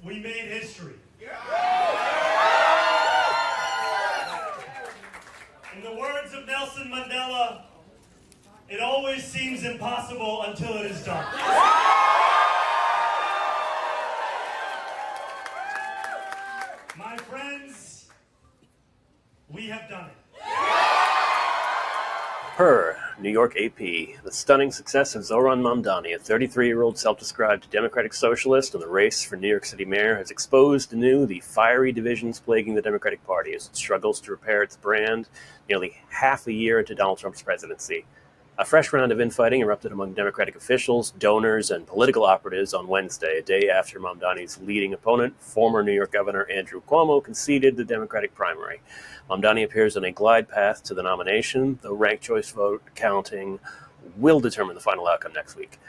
We made history. In the words of Nelson Mandela, it always seems impossible until it is done. My friends, we have done it. Per New York AP, the stunning success of Zohran Mamdani, a 33-year-old self-described Democratic socialist in the race for New York City mayor, has exposed anew the fiery divisions plaguing the Democratic Party as it struggles to repair its brand nearly half a year into Donald Trump's presidency. A fresh round of infighting erupted among Democratic officials, donors, and political operatives on Wednesday, a day after Mamdani's leading opponent, former New York Governor Andrew Cuomo, conceded the Democratic primary. Mamdani appears on a glide path to the nomination. The ranked choice vote counting will determine the final outcome next week.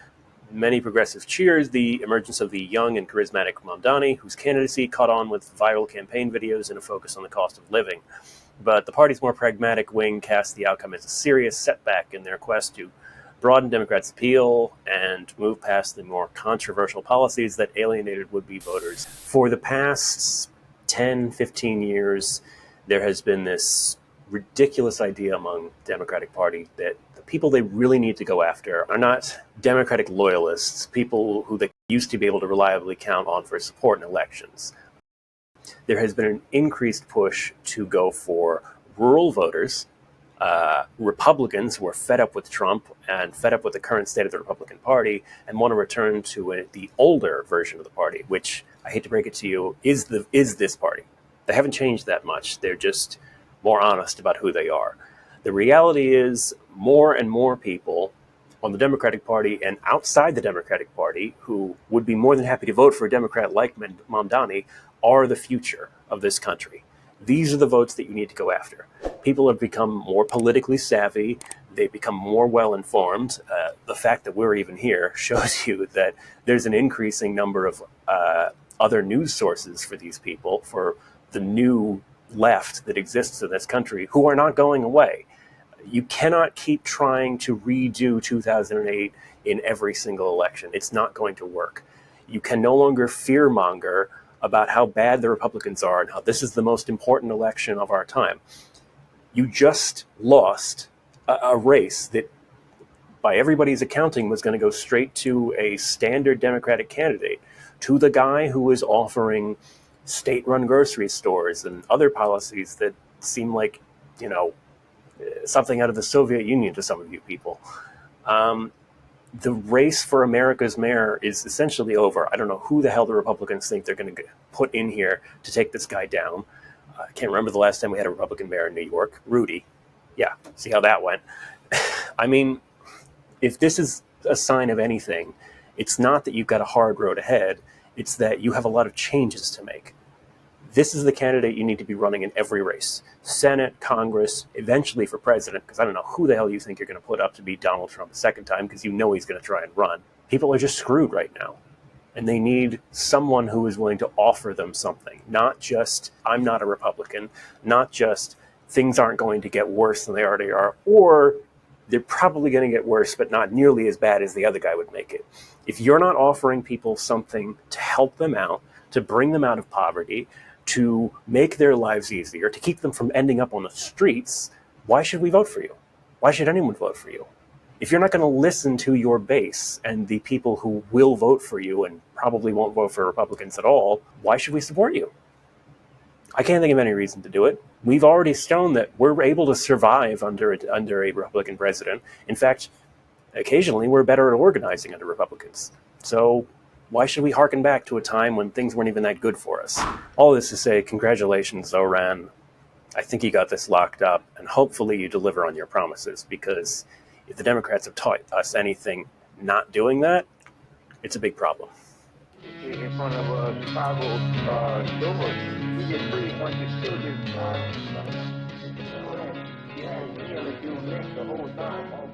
Many progressives cheers the emergence of the young and charismatic Mamdani, whose candidacy caught on with viral campaign videos and a focus on the cost of living. But the party's more pragmatic wing cast the outcome as a serious setback in their quest to broaden Democrats' appeal and move past the more controversial policies that alienated would-be voters. For the past 10, 15 years, there has been this ridiculous idea among the Democratic Party that the people they really need to go after are not Democratic loyalists, people who they used to be able to reliably count on for support in elections. There has been an increased push to go for rural voters, Republicans who are fed up with Trump and fed up with the current state of the Republican Party and want to return to the older version of the party, which, I hate to break it to you, is this party. They haven't changed that much. They're just more honest about who they are. The reality is more and more people on the Democratic Party and outside the Democratic Party who would be more than happy to vote for a Democrat like Mamdani are the future of this country. These are the votes that you need to go after. People have become more politically savvy. They've become more well-informed. The fact that we're even here shows you that there's an increasing number of other news sources for these people, for the new left that exists in this country, who are not going away. You cannot keep trying to redo 2008 in every single election. It's not going to work. You can no longer fearmonger about how bad the Republicans are and how this is the most important election of our time. You just lost a race that, by everybody's accounting, was going to go straight to a standard Democratic candidate, to the guy who was offering state-run grocery stores and other policies that seem like, something out of the Soviet Union to some of you people. The race for America's mayor is essentially over. I don't know who the hell the Republicans think they're going to put in here to take this guy down. I can't remember the last time we had a Republican mayor in New York. Rudy. Yeah, see how that went. I mean, if this is a sign of anything, it's not that you've got a hard road ahead. It's that you have a lot of changes to make. This is the candidate you need to be running in every race. Senate, Congress, eventually for president, because I don't know who the hell you think you're going to put up to beat Donald Trump a second time, because you know he's going to try and run. People are just screwed right now. And they need someone who is willing to offer them something. Not just, I'm not a Republican. Not just, things aren't going to get worse than they already are. Or, they're probably going to get worse, but not nearly as bad as the other guy would make it. If you're not offering people something to help them out, to bring them out of poverty, to make their lives easier, to keep them from ending up on the streets, why should we vote for you? Why should anyone vote for you? If you're not going to listen to your base and the people who will vote for you and probably won't vote for Republicans at all, why should we support you? I can't think of any reason to do it. We've already shown that we're able to survive under a Republican president. In fact, occasionally we're better at organizing under Republicans. So why should we harken back to a time when things weren't even that good for us? All this to say, congratulations, Zohran. I think you got this locked up, and hopefully you deliver on your promises, because if the Democrats have taught us anything not doing that, it's a big problem. In front of Chicago doors, you get free once you still get yeah, you gotta do this the whole time.